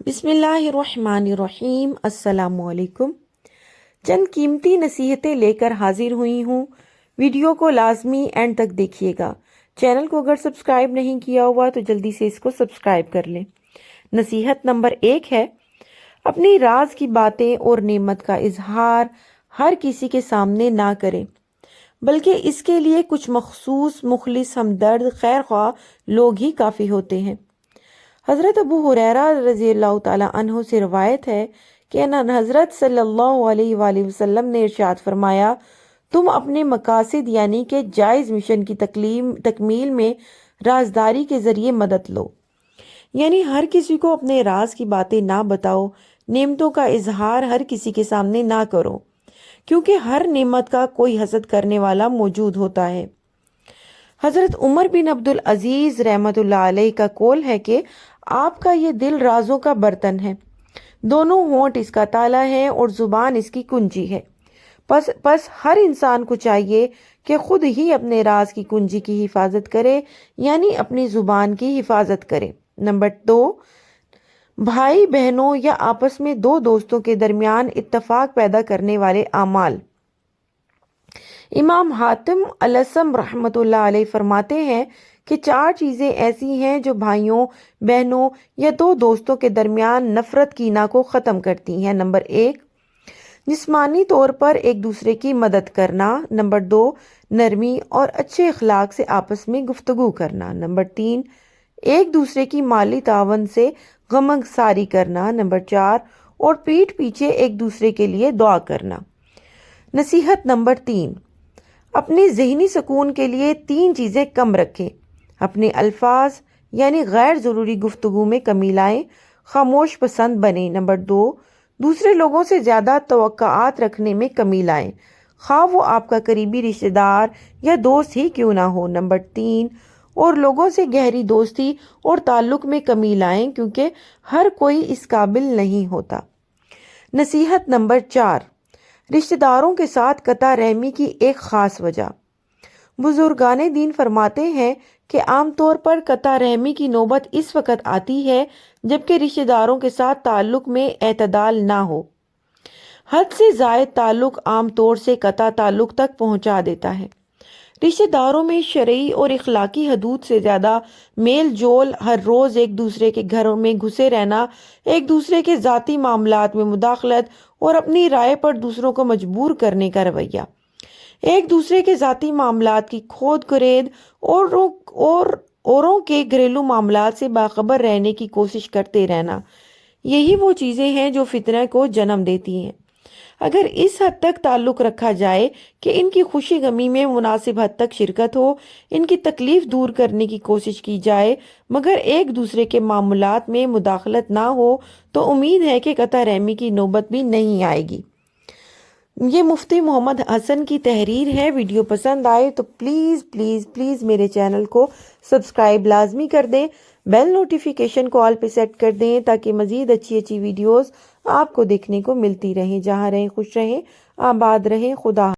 بسم اللہ الرحمن الرحیم۔ السلام علیکم۔ چند قیمتی نصیحتیں لے کر حاضر ہوئی ہوں، ویڈیو کو لازمی اینڈ تک دیکھیے گا۔ چینل کو اگر سبسکرائب نہیں کیا ہوا تو جلدی سے اس کو سبسکرائب کر لیں۔ نصیحت نمبر 1 ہے، اپنی راز کی باتیں اور نعمت کا اظہار ہر کسی کے سامنے نہ کریں، بلکہ اس کے لیے کچھ مخصوص مخلص ہمدرد خیر خواہ لوگ ہی کافی ہوتے ہیں۔ حضرت ابو ہریرہ رضی اللہ تعالیٰ عنہ سے روایت ہے کہ حضرت صلی اللہ علیہ وآلہ وسلم نے ارشاد فرمایا، تم اپنے مقاصد یعنی کہ جائز مشن کی تکمیل میں رازداری کے ذریعے مدد لو، یعنی ہر کسی کو اپنے راز کی باتیں نہ بتاؤ، نعمتوں کا اظہار ہر کسی کے سامنے نہ کرو، کیونکہ ہر نعمت کا کوئی حسد کرنے والا موجود ہوتا ہے۔ حضرت عمر بن عبدالعزیز رحمۃ اللہ علیہ کا قول ہے کہ آپ کا یہ دل رازوں کا برتن ہے، دونوں ہونٹ اس کا تالا ہے اور زبان اس کی کنجی ہے، پس ہر انسان کو چاہیے کہ خود ہی اپنے راز کی کنجی کی حفاظت کرے، یعنی اپنی زبان کی حفاظت کرے۔ نمبر 2، بھائی بہنوں یا آپس میں دو دوستوں کے درمیان اتفاق پیدا کرنے والے اعمال۔ امام حاتم الاسم رحمۃ اللہ علیہ فرماتے ہیں کہ 4 چیزیں ایسی ہیں جو بھائیوں بہنوں یا دو دوستوں کے درمیان نفرت کینہ کو ختم کرتی ہیں۔ نمبر 1، جسمانی طور پر ایک دوسرے کی مدد کرنا۔ نمبر 2، نرمی اور اچھے اخلاق سے آپس میں گفتگو کرنا۔ نمبر 3، ایک دوسرے کی مالی تعاون سے غمگساری کرنا۔ نمبر 4، اور پیٹھ پیچھے ایک دوسرے کے لیے دعا کرنا۔ نصیحت نمبر 3، اپنے ذہنی سکون کے لیے 3 چیزیں کم رکھیں۔ اپنے الفاظ یعنی غیر ضروری گفتگو میں کمی لائیں، خاموش پسند بنیں۔ نمبر 2، دوسرے لوگوں سے زیادہ توقعات رکھنے میں کمی لائیں، خواہ وہ آپ کا قریبی رشتہ دار یا دوست ہی کیوں نہ ہو۔ نمبر 3، اور لوگوں سے گہری دوستی اور تعلق میں کمی لائیں، کیونکہ ہر کوئی اس قابل نہیں ہوتا۔ نصیحت نمبر 4، رشتہ داروں کے ساتھ قطع رحمی کی ایک خاص وجہ۔ بزرگان دین فرماتے ہیں کہ عام طور پر قطع رحمی کی نوبت اس وقت آتی ہے جبکہ رشتہ داروں کے ساتھ تعلق میں اعتدال نہ ہو۔ حد سے زائد تعلق عام طور سے قطع تعلق تک پہنچا دیتا ہے۔ رشتہ داروں میں شرعی اور اخلاقی حدود سے زیادہ میل جول، ہر روز ایک دوسرے کے گھروں میں گھسے رہنا، ایک دوسرے کے ذاتی معاملات میں مداخلت اور اپنی رائے پر دوسروں کو مجبور کرنے کا رویہ، ایک دوسرے کے ذاتی معاملات کی کھود کرید اور اوروں کے گھریلو معاملات سے باخبر رہنے کی کوشش کرتے رہنا، یہی وہ چیزیں ہیں جو فتنہ کو جنم دیتی ہیں۔ اگر اس حد تک تعلق رکھا جائے کہ ان کی خوشی غمی میں مناسب حد تک شرکت ہو، ان کی تکلیف دور کرنے کی کوشش کی جائے مگر ایک دوسرے کے معاملات میں مداخلت نہ ہو، تو امید ہے کہ قطع رحمی کی نوبت بھی نہیں آئے گی۔ یہ مفتی محمد حسن کی تحریر ہے۔ ویڈیو پسند آئے تو پلیز پلیز پلیز میرے چینل کو سبسکرائب لازمی کر دیں، بیل نوٹیفیکیشن کو آل پہ سیٹ کر دیں تاکہ مزید اچھی ویڈیوز آپ کو دیکھنے کو ملتی رہیں۔ جہاں رہیں خوش رہیں، آباد رہیں۔ خدا